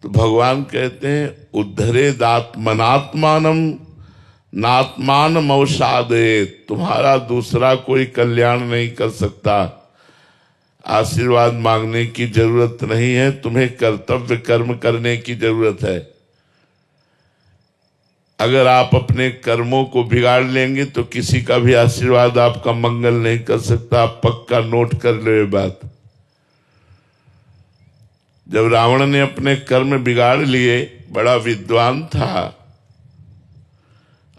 तो भगवान कहते हैं उद्धरेदात्मनात्मानम नात्मान अवसादे, तुम्हारा दूसरा कोई कल्याण नहीं कर सकता। आशीर्वाद मांगने की जरूरत नहीं है, तुम्हें कर्तव्य कर्म करने की जरूरत है। अगर आप अपने कर्मों को बिगाड़ लेंगे तो किसी का भी आशीर्वाद आपका मंगल नहीं कर सकता। आप पक्का नोट कर लो ये बात। जब रावण ने अपने कर्म बिगाड़ लिए, बड़ा विद्वान था,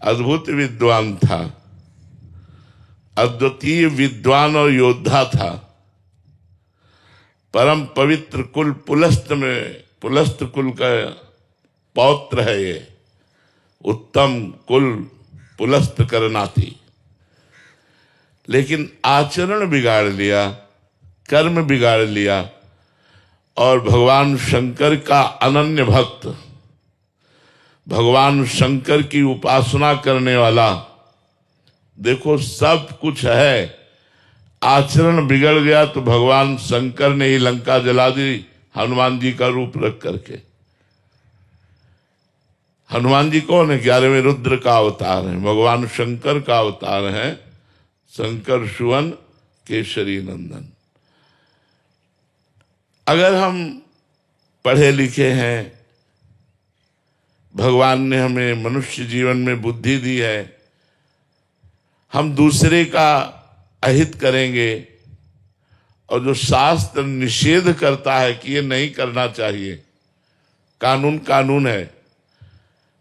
अद्भुत विद्वान था, अद्वितीय विद्वान और योद्धा था। परम पवित्र कुल पुलस्त में, पुलस्त कुल का पौत्र है ये, उत्तम कुल पुलस्त करनाती। लेकिन आचरण बिगाड़ लिया, कर्म बिगाड़ लिया, और भगवान शंकर का अनन्य भक्त, भगवान शंकर की उपासना करने वाला, देखो सब कुछ है, आचरण बिगड़ गया तो भगवान शंकर ने ही लंका जला दी हनुमान जी का रूप रख करके। हनुमान जी कौन है? 11वें रुद्र का अवतार है, भगवान शंकर का अवतार है, शंकर सुवन केसरी नंदन। अगर हम पढ़े लिखे हैं, भगवान ने हमें मनुष्य जीवन में बुद्धि दी है, हम दूसरे का अहित करेंगे और जो शास्त्र निषेध करता है कि ये नहीं करना चाहिए, कानून कानून है,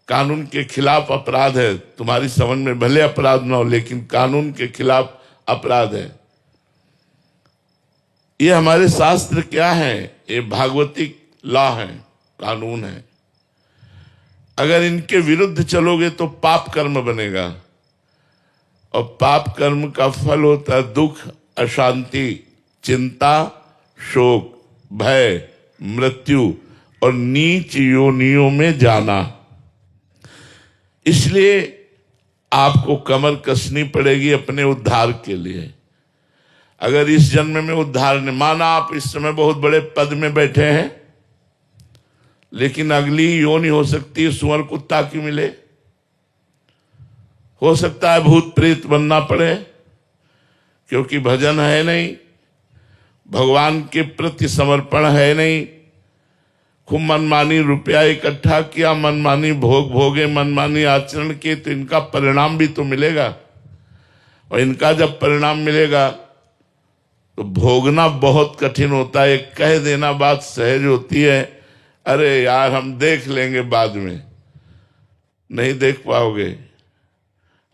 कानून के खिलाफ अपराध है, तुम्हारी समझ में भले अपराध ना हो लेकिन कानून के खिलाफ अपराध है। ये हमारे शास्त्र क्या है? ये भागवतिक लॉ है, कानून है। अगर इनके विरुद्ध चलोगे तो पाप कर्म बनेगा, और पाप कर्म का फल होता है दुख, अशांति, चिंता, शोक, भय, मृत्यु और नीच योनियों में जाना। इसलिए आपको कमर कसनी पड़ेगी अपने उद्धार के लिए। अगर इस जन्म में उद्धार ने, माना आप इस समय बहुत बड़े पद में बैठे हैं, लेकिन अगली योनि हो सकती है सुअर कुत्ता की मिले, हो सकता है भूत प्रेत बनना पड़े, क्योंकि भजन है नहीं, भगवान के प्रति समर्पण है नहीं, खूब मनमानी रुपया इकट्ठा किया, मनमानी भोग भोगे, मनमानी आचरण किए, तो इनका परिणाम भी तो मिलेगा। और इनका जब परिणाम मिलेगा तो भोगना बहुत कठिन होता है। कह देना बात सहज होती है, अरे यार हम देख लेंगे बाद में, नहीं देख पाओगे।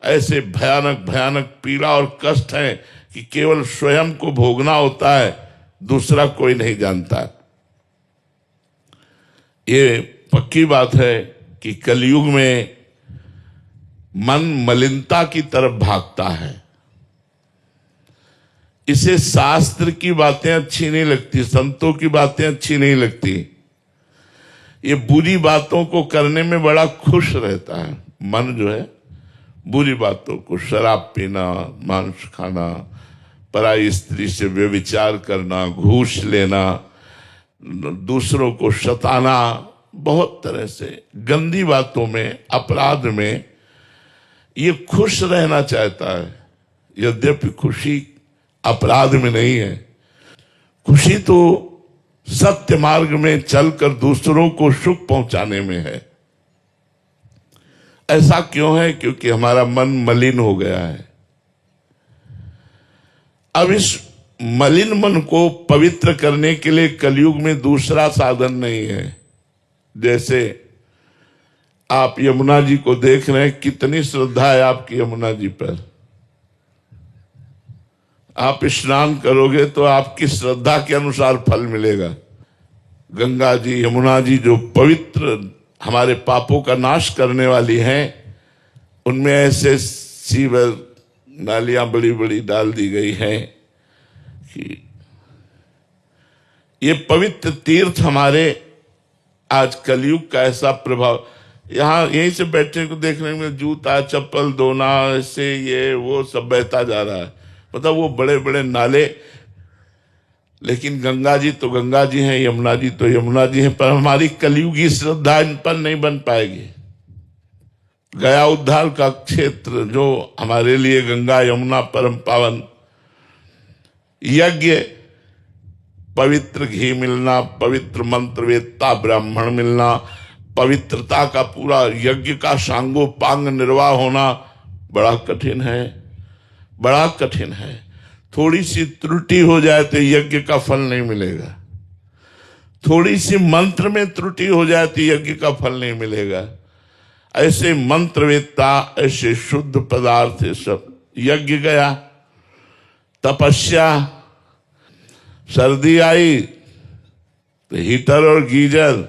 ऐसे भयानक भयानक पीड़ा और कष्ट है कि केवल स्वयं को भोगना होता है, दूसरा कोई नहीं जानता। ये पक्की बात है कि कलयुग में मन मलिनता की तरफ भागता है। इसे शास्त्र की बातें अच्छी नहीं लगती, संतों की बातें अच्छी नहीं लगती। ये बुरी बातों को करने में बड़ा खुश रहता है मन, जो है बुरी बातों को, शराब पीना, मांस खाना, पराई स्त्री से व्यभिचार करना, घूस लेना, दूसरों को सताना, बहुत तरह से गंदी बातों में, अपराध में ये खुश रहना चाहता है। यद्यपि खुशी अपराध में नहीं है, खुशी तो सत्य मार्ग में चलकर दूसरों को सुख पहुंचाने में है। ऐसा क्यों है? क्योंकि हमारा मन मलिन हो गया है। अब इस मलिन मन को पवित्र करने के लिए कलयुग में दूसरा साधन नहीं है। जैसे आप यमुना जी को देख रहे हैं, कितनी श्रद्धा है आपकी यमुना जी पर। आप स्नान करोगे तो आपकी श्रद्धा के अनुसार फल मिलेगा। गंगा जी, यमुना जी जो पवित्र हमारे पापों का नाश करने वाली हैं, उनमें ऐसे सीवर नालियां बड़ी बड़ी डाल दी गई हैं कि ये पवित्र तीर्थ हमारे आज कलयुग का ऐसा प्रभाव। यहाँ यहीं से बैठने को देखने में जूता चप्पल धोना, ऐसे ये वो सब बहता जा रहा है। मतलब वो बड़े बड़े नाले, लेकिन गंगा जी तो गंगा जी हैं, यमुना जी तो यमुना जी हैं, पर हमारी कलयुगी श्रद्धा इन पर नहीं बन पाएगी। गया उद्धार का क्षेत्र जो हमारे लिए गंगा यमुना परम पावन, यज्ञ, पवित्र घी मिलना, पवित्र मंत्र वेत्ता ब्राह्मण मिलना, पवित्रता का पूरा यज्ञ का सांगोपांग निर्वाह होना बड़ा कठिन है, बड़ा कठिन है। थोड़ी सी त्रुटि हो जाए तो यज्ञ का फल नहीं मिलेगा, थोड़ी सी मंत्र में त्रुटि हो जाए तो यज्ञ का फल नहीं मिलेगा। ऐसे मंत्रवेत्ता, ऐसे शुद्ध पदार्थ सब यज्ञ गया, तपस्या, सर्दी आई तो हीटर और गीजर,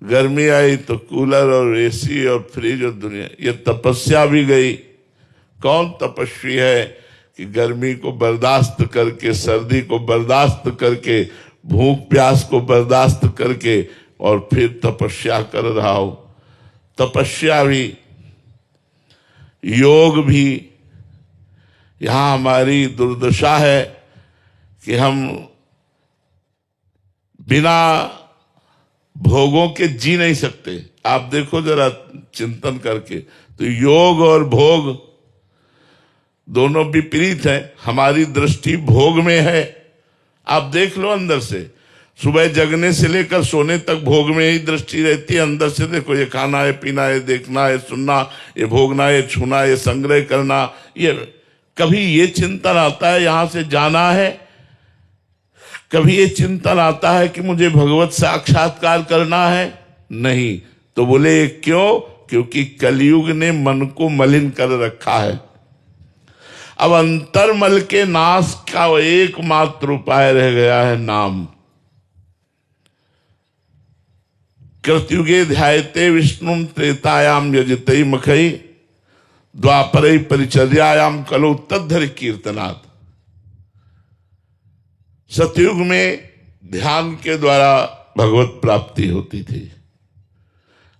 गर्मी आई तो कूलर और एसी और फ्रिज और दुनिया, ये तपस्या भी गई। कौन तपस्वी है कि गर्मी को बर्दाश्त करके, सर्दी को बर्दाश्त करके, भूख प्यास को बर्दाश्त करके और फिर तपस्या कर रहा हो। तपस्या भी, योग भी। यहां हमारी दुर्दशा है कि हम बिना भोगों के जी नहीं सकते। आप देखो जरा चिंतन करके, तो योग और भोग दोनों विपरीत है। हमारी दृष्टि भोग में है, आप देख लो अंदर से, सुबह जगने से लेकर सोने तक भोग में ही दृष्टि रहती है। अंदर से देखो, ये खाना है, पीना है, देखना है, सुनना, ये भोगना, ये छूना, ये संग्रह करना, ये कभी ये चिंतन आता है यहां से जाना है, कभी ये चिंतन आता है कि मुझे भगवत साक्षात्कार करना है? नहीं। तो बोले क्यों? क्योंकि कलयुग ने मन को मलिन कर रखा है। अब अंतर्मल के नाश का एकमात्र उपाय रह गया है नाम। कृतयुगे ध्यायते विष्णुम त्रेतायाम यजते मखई द्वापरे परिचर्यायाम कलो तद्धर कीर्तनात्। सतयुग में ध्यान के द्वारा भगवत प्राप्ति होती थी।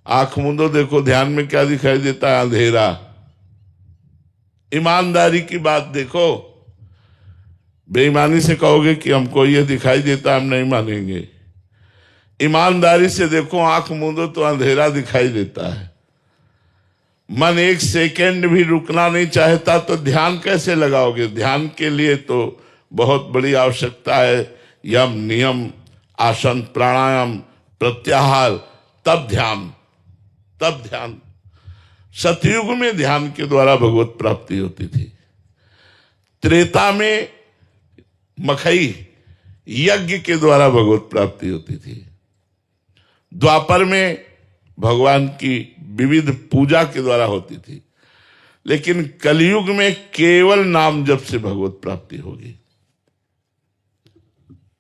आंख मूंदो, देखो ध्यान में क्या दिखाई देता है? अंधेरा। ईमानदारी की बात देखो, बेईमानी से कहोगे कि हमको ये दिखाई देता, हम नहीं मानेंगे। ईमानदारी से देखो, आंख मूंदो तो अंधेरा दिखाई देता है। मन एक सेकंड भी रुकना नहीं चाहता तो ध्यान कैसे लगाओगे? ध्यान के लिए तो बहुत बड़ी आवश्यकता है, यम, नियम, आसन, प्राणायाम, प्रत्याहार, तब ध्यान, तब ध्यान। सतयुग में ध्यान के द्वारा भगवत प्राप्ति होती थी। त्रेता में मखई, यज्ञ के द्वारा भगवत प्राप्ति होती थी। द्वापर में भगवान की विविध पूजा के द्वारा होती थी। लेकिन कलयुग में केवल नाम जप से भगवत प्राप्ति होगी।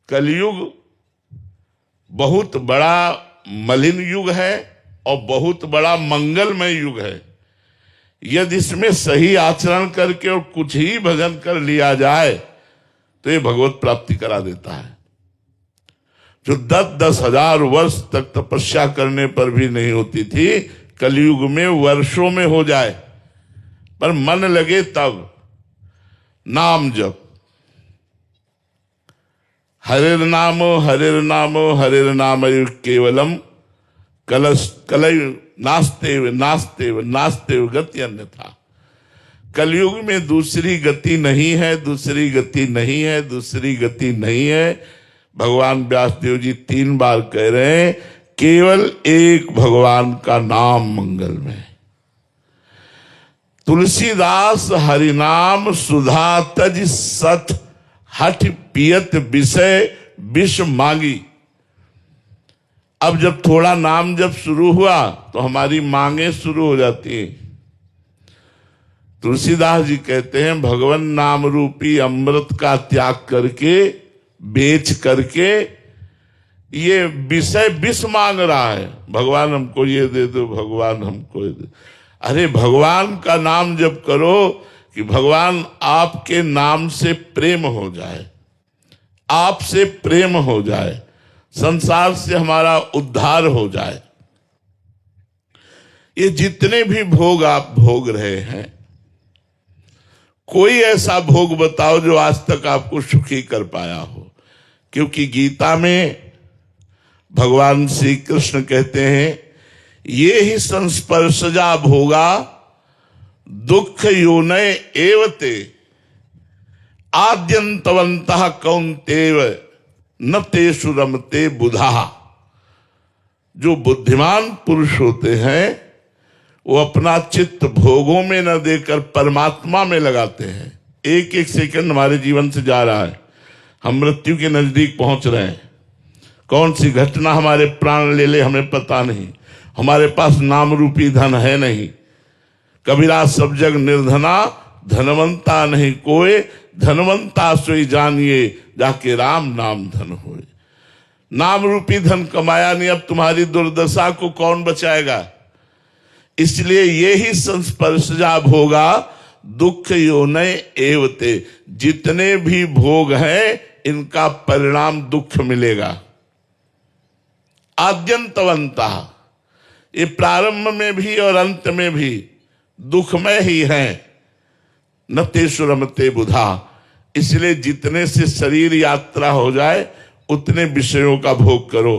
कलयुग बहुत बड़ा मलिन युग है और बहुत बड़ा मंगलमय युग है। यदि इसमें सही आचरण करके और कुछ ही भजन कर लिया जाए तो ये भगवत प्राप्ति करा देता है। जो 10-10 हजार वर्ष तक तपस्या करने पर भी नहीं होती थी, कलयुग में वर्षों में हो जाए, पर मन लगे तब। नाम जप, हरिर नामो हरिर नामो हरिर नाम केवलम कलय नास्तेव नास्तेव नास्तेव गति अन्यथा। कलयुग में दूसरी गति नहीं है, दूसरी गति नहीं है, दूसरी गति नहीं है। भगवान व्यासदेव जी 3 बार कह रहे हैं, केवल एक भगवान का नाम मंगल में। तुलसीदास हरिनाम सुधा तज सठ हठ पियत विषय विष मांगी। अब जब थोड़ा नाम जब शुरू हुआ तो हमारी मांगे शुरू हो जाती हैं। तुलसीदास जी कहते हैं, भगवान नाम रूपी अमृत का त्याग करके, बेच करके ये विषय विष मांग रहा है। भगवान हमको ये दे दो, भगवान हमको ये दे। अरे भगवान का नाम जब करो कि भगवान आपके नाम से प्रेम हो जाए, आपसे प्रेम हो जाए, संसार से हमारा उद्धार हो जाए। ये जितने भी भोग आप भोग रहे हैं, कोई ऐसा भोग बताओ जो आज तक आपको सुखी कर पाया हो। क्योंकि गीता में भगवान श्री कृष्ण कहते हैं, ये ही संस्पर्शजा भोगा दुख योनय एवते आद्यंतवंतः कौन्तेय न तेषु रमते बुधा। जो बुद्धिमान पुरुष होते हैं वो अपना चित्त भोगों में न देकर परमात्मा में लगाते हैं। एक एक सेकंड हमारे जीवन से जा रहा है, हम मृत्यु के नजदीक पहुंच रहे हैं। कौन सी घटना हमारे प्राण ले ले हमें पता नहीं। हमारे पास नाम रूपी धन है नहीं। कबीरा सब जग निर्धना धनवंता नहीं कोई, धनवंता सोई जानिए जाके राम नाम धन होए। नाम रूपी धन कमाया नहीं, अब तुम्हारी दुर्दशा को कौन बचाएगा। इसलिए ये ही संस्पर्शजा भोगा दुख योनय एवते। जितने भी भोग हैं इनका परिणाम दुख मिलेगा। आद्यंतवंता, ये प्रारंभ में भी और अंत में भी दुखमय ही है। न तेषु रमते बुधा। इसलिए जितने से शरीर यात्रा हो जाए उतने विषयों का भोग करो।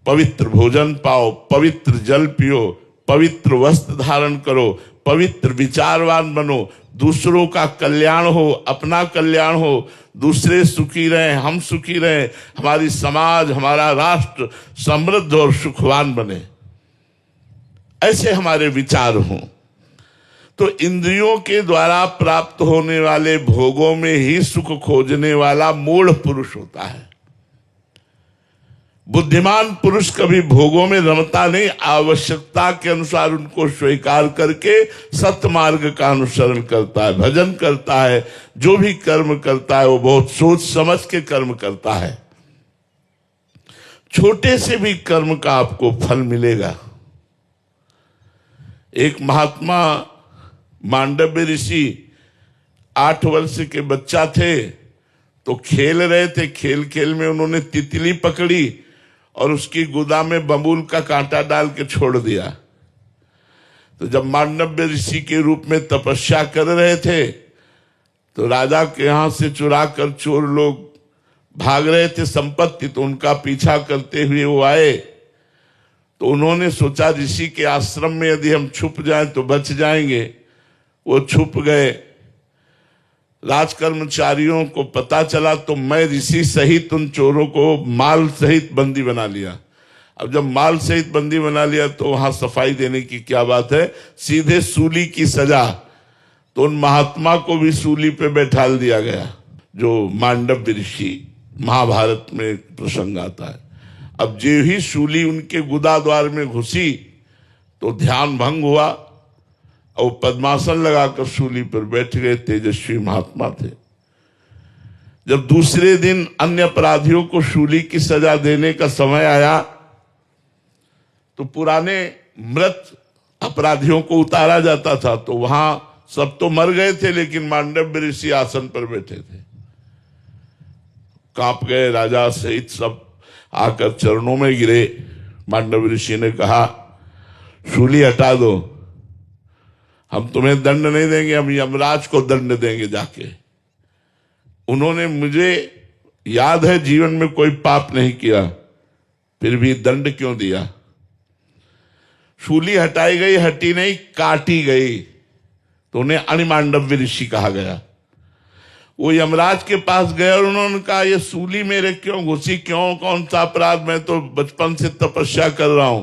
पवित्र भोजन पाओ, पवित्र जल पियो, पवित्र वस्त्र धारण करो, पवित्र विचारवान बनो, दूसरों का कल्याण हो, अपना कल्याण हो, दूसरे सुखी रहें, हम सुखी रहें, हमारी समाज हमारा राष्ट्र समृद्ध और सुखवान बने, ऐसे हमारे विचार हों। तो इंद्रियों के द्वारा प्राप्त होने वाले भोगों में ही सुख खोजने वाला मूढ़ पुरुष होता है। बुद्धिमान पुरुष कभी भोगों में रमता नहीं, आवश्यकता के अनुसार उनको स्वीकार करके सत्य मार्ग का अनुसरण करता है, भजन करता है। जो भी कर्म करता है वो बहुत सोच समझ के कर्म करता है। छोटे से भी कर्म का आपको फल मिलेगा। एक महात्मा मांडव्य ऋषि 8 वर्ष के बच्चा थे, तो खेल रहे थे। खेल खेल में उन्होंने तितली पकड़ी और उसकी गुदा में बबूल का कांटा डाल के छोड़ दिया। तो जब मांडव्य ऋषि के रूप में तपस्या कर रहे थे तो राजा के यहां से चुरा कर चोर लोग भाग रहे थे संपत्ति, तो उनका पीछा करते हुए वो आए। तो उन्होंने सोचा ऋषि के आश्रम में यदि हम छुप जाएं तो बच जाएंगे। वो छुप गए। राजकर्मचारियों को पता चला तो मैं ऋषि सहित उन चोरों को माल सहित बंदी बना लिया। अब जब माल सहित बंदी बना लिया तो वहां सफाई देने की क्या बात है, सीधे सूली की सजा। तो उन महात्मा को भी सूली पे बैठाल दिया गया, जो मांडव्य ऋषि, महाभारत में एक प्रसंग आता है। अब जो ही सूली उनके गुदा द्वार में घुसी तो ध्यान भंग हुआ और पद्मासन लगाकर सूली पर बैठ गए। तेजस्वी महात्मा थे। जब दूसरे दिन अन्य अपराधियों को सूली की सजा देने का समय आया तो पुराने मृत अपराधियों को उतारा जाता था, तो वहां सब तो मर गए थे लेकिन मांडव्य ऋषि आसन पर बैठे थे। कांप गए। राजा सहित सब आकर चरणों में गिरे। मांडव्य ऋषि ने कहा, सूली हटा दो, हम तुम्हें दंड नहीं देंगे, हम यमराज को दंड देंगे जाके। उन्होंने, मुझे याद है जीवन में कोई पाप नहीं किया, फिर भी दंड क्यों दिया। सूली हटाई गई, हटी नहीं, काटी गई, तो उन्हें अणिमांडव्य ऋषि कहा गया। वो यमराज के पास गए और उन्होंने कहा, ये सूली मेरे क्यों घुसी, क्यों, कौन सा अपराध, मैं तो बचपन से तपस्या कर रहा हूं।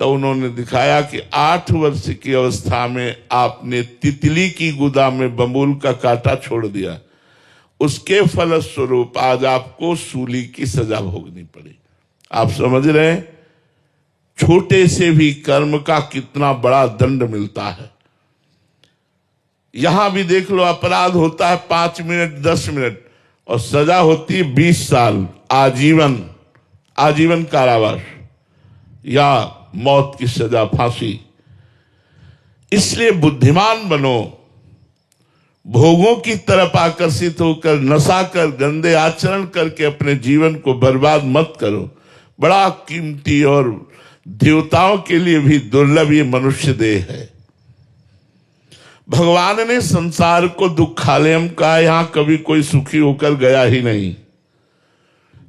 तो उन्होंने दिखाया कि 8 वर्ष की अवस्था में आपने तितली की गुदा में बबूल का कांटा छोड़ दिया, उसके फलस्वरूप आज आपको सूली की सजा भोगनी पड़ी। आप समझ रहे हैं, छोटे से भी कर्म का कितना बड़ा दंड मिलता है। यहां भी देख लो, अपराध होता है 5 मिनट 10 मिनट और सजा होती है 20 साल, आजीवन, आजीवन कारावास या मौत की सजा, फांसी। इसलिए बुद्धिमान बनो, भोगों की तरफ आकर्षित होकर नशा कर गंदे आचरण करके अपने जीवन को बर्बाद मत करो। बड़ा कीमती और देवताओं के लिए भी दुर्लभ ये मनुष्य देह है। भगवान ने संसार को दुखालयम कहा, यहां कभी कोई सुखी होकर गया ही नहीं।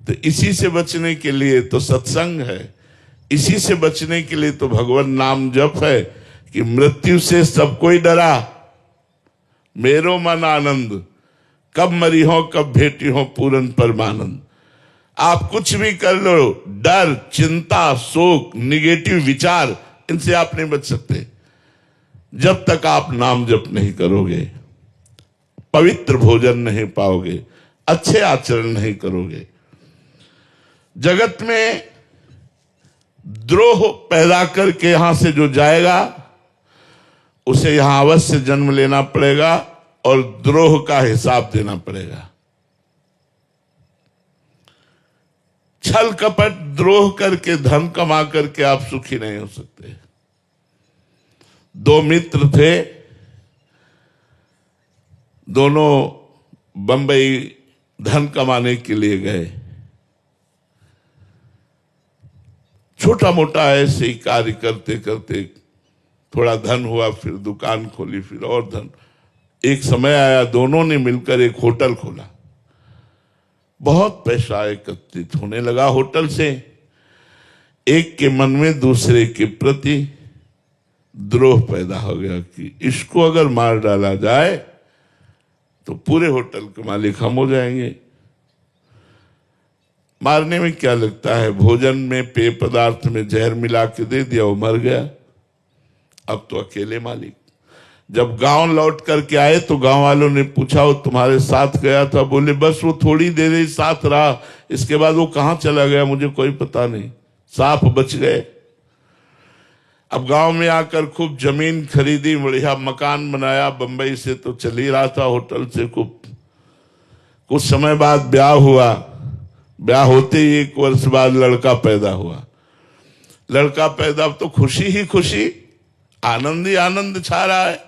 तो इसी से बचने के लिए तो सत्संग है, इसी से बचने के लिए तो भगवान नाम जप है कि मृत्यु से सब कोई डरा, मेरो मन आनंद, कब मरी हो कब भेटी हो पूरन परमानंद। आप कुछ भी कर लो, डर, चिंता, शोक, निगेटिव विचार, इनसे आप नहीं बच सकते जब तक आप नाम जप नहीं करोगे, पवित्र भोजन नहीं पाओगे, अच्छे आचरण नहीं करोगे। जगत में द्रोह पैदा करके यहां से जो जाएगा उसे यहां अवश्य जन्म लेना पड़ेगा और द्रोह का हिसाब देना पड़ेगा। छल कपट द्रोह करके धन कमा करके आप सुखी नहीं हो सकते। दो मित्र थे, दोनों बंबई धन कमाने के लिए गए। छोटा मोटा ऐसे ही कार्य करते करते थोड़ा धन हुआ, फिर दुकान खोली, फिर और धन। एक समय आया दोनों ने मिलकर एक होटल खोला। बहुत पैसा एकत्रित होने लगा होटल से। एक के मन में दूसरे के प्रति द्रोह पैदा हो गया कि इसको अगर मार डाला जाए तो पूरे होटल के मालिक हम हो जाएंगे। मारने में क्या लगता है, भोजन में पेय पदार्थ में जहर मिला के दे दिया, वो मर गया। अब तो अकेले मालिक। जब गांव लौट करके आए तो गांव वालों ने पूछा वो तुम्हारे साथ गया था? बोले बस वो थोड़ी देर ही साथ रहा, इसके बाद वो कहां चला गया मुझे कोई पता नहीं, सांप बच गए। अब गांव में आकर खूब जमीन खरीदी, बढ़िया मकान बनाया। बंबई से तो चल ही रहा था होटल से। कुछ समय बाद ब्याह हुआ। ब्याह होते ही 1 वर्ष बाद लड़का पैदा हुआ। लड़का पैदा, तो खुशी ही खुशी, आनंद ही आनंद छा रहा है।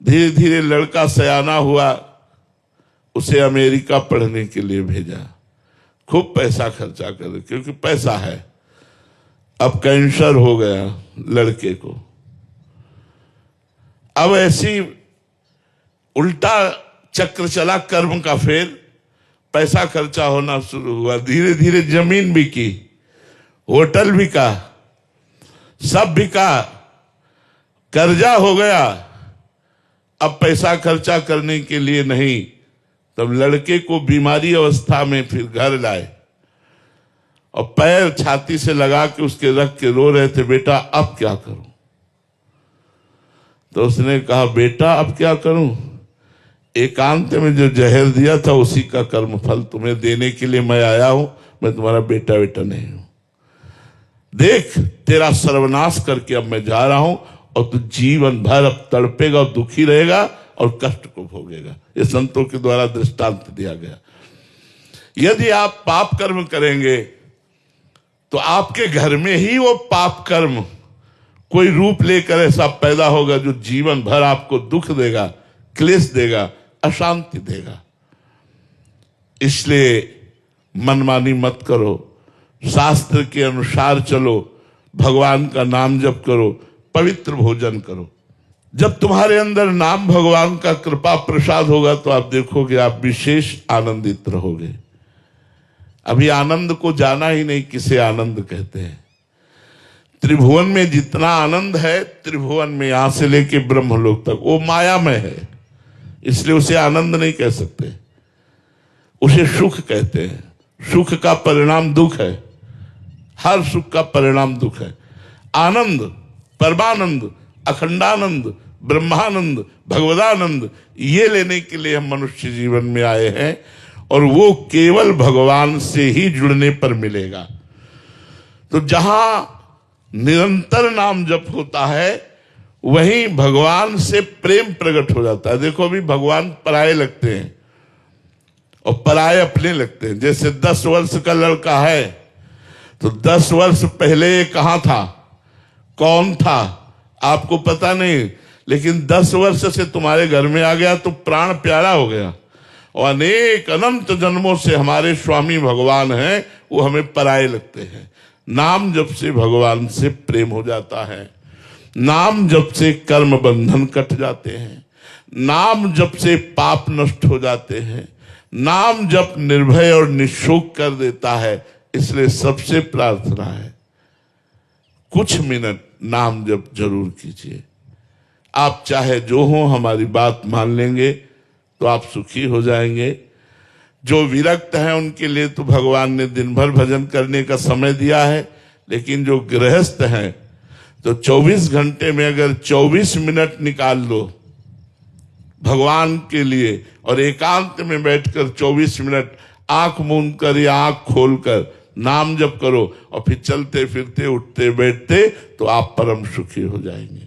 धीरे धीरे लड़का सयाना हुआ, उसे अमेरिका पढ़ने के लिए भेजा। खूब पैसा खर्चा कर, क्योंकि पैसा है। अब कैंसर हो गया लड़के को। अब ऐसी उल्टा चक्र चला कर्म का। फिर पैसा खर्चा होना शुरू हुआ। धीरे धीरे जमीन बिकी, होटल बिका, सब बिका, कर्जा हो गया। अब पैसा खर्चा करने के लिए नहीं, तब लड़के को बीमारी अवस्था में फिर घर लाए और पैर छाती से लगा के उसके रख के रो रहे थे, बेटा अब क्या करूं? तो उसने कहा, बेटा अब क्या करूं? एकांत में जो जहर दिया था उसी का कर्म फल तुम्हें देने के लिए मैं आया हूं। मैं तुम्हारा बेटा बेटा नहीं हूं। देख तेरा सर्वनाश करके अब मैं जा रहा हूं और तू जीवन भर अब तड़पेगा और दुखी रहेगा और कष्ट को भोगेगा। ये संतों के द्वारा दृष्टांत दिया गया। यदि आप पाप कर्म करेंगे तो आपके घर में ही वो पाप कर्म कोई रूप लेकर ऐसा पैदा होगा जो जीवन भर आपको दुख देगा, क्लेश देगा, अशांति देगा। इसलिए मनमानी मत करो, शास्त्र के अनुसार चलो, भगवान का नाम जप करो, पवित्र भोजन करो। जब तुम्हारे अंदर नाम भगवान का कृपा प्रसाद होगा तो आप देखोगे आप विशेष आनंदित रहोगे। अभी आनंद को जाना ही नहीं, किसे आनंद कहते हैं। त्रिभुवन में जितना आनंद है, त्रिभुवन में यहां से लेके ब्रह्मलोक तक वो माया में है, इसलिए उसे आनंद नहीं कह सकते, उसे सुख कहते हैं। सुख का परिणाम दुख है, हर सुख का परिणाम दुख है। आनंद, परमानंद, अखंडानंद, ब्रह्मानंद, भगवदानंद, ये लेने के लिए हम मनुष्य जीवन में आए हैं और वो केवल भगवान से ही जुड़ने पर मिलेगा। तो जहां निरंतर नाम जप होता है वहीं भगवान से प्रेम प्रकट हो जाता है। देखो अभी भगवान पराये लगते हैं और पराये अपने लगते हैं। जैसे 10 वर्ष का लड़का है तो 10 वर्ष पहले ये कहां था, कौन था, आपको पता नहीं, लेकिन 10 वर्ष से तुम्हारे घर में आ गया तो प्राण प्यारा हो गया। और अनेक अनंत जन्मों से हमारे स्वामी भगवान हैं, वो हमें पराये लगते हैं। नाम जब से भगवान से प्रेम हो जाता है। नाम जप से कर्म बंधन कट जाते हैं, नाम जप से पाप नष्ट हो जाते हैं, नाम जप निर्भय और निशोक कर देता है। इसलिए सबसे प्रार्थना है कुछ मिनट नाम जप जरूर कीजिए। आप चाहे जो हो हमारी बात मान लेंगे तो आप सुखी हो जाएंगे। जो विरक्त हैं उनके लिए तो भगवान ने दिन भर भजन करने का समय दिया है, लेकिन जो गृहस्थ हैं तो 24 घंटे में अगर 24 मिनट निकाल लो भगवान के लिए और एकांत में बैठकर 24 मिनट आंख मूंद कर या आंख खोलकर नाम जप करो और फिर चलते फिरते उठते बैठते तो आप परम सुखी हो जाएंगे।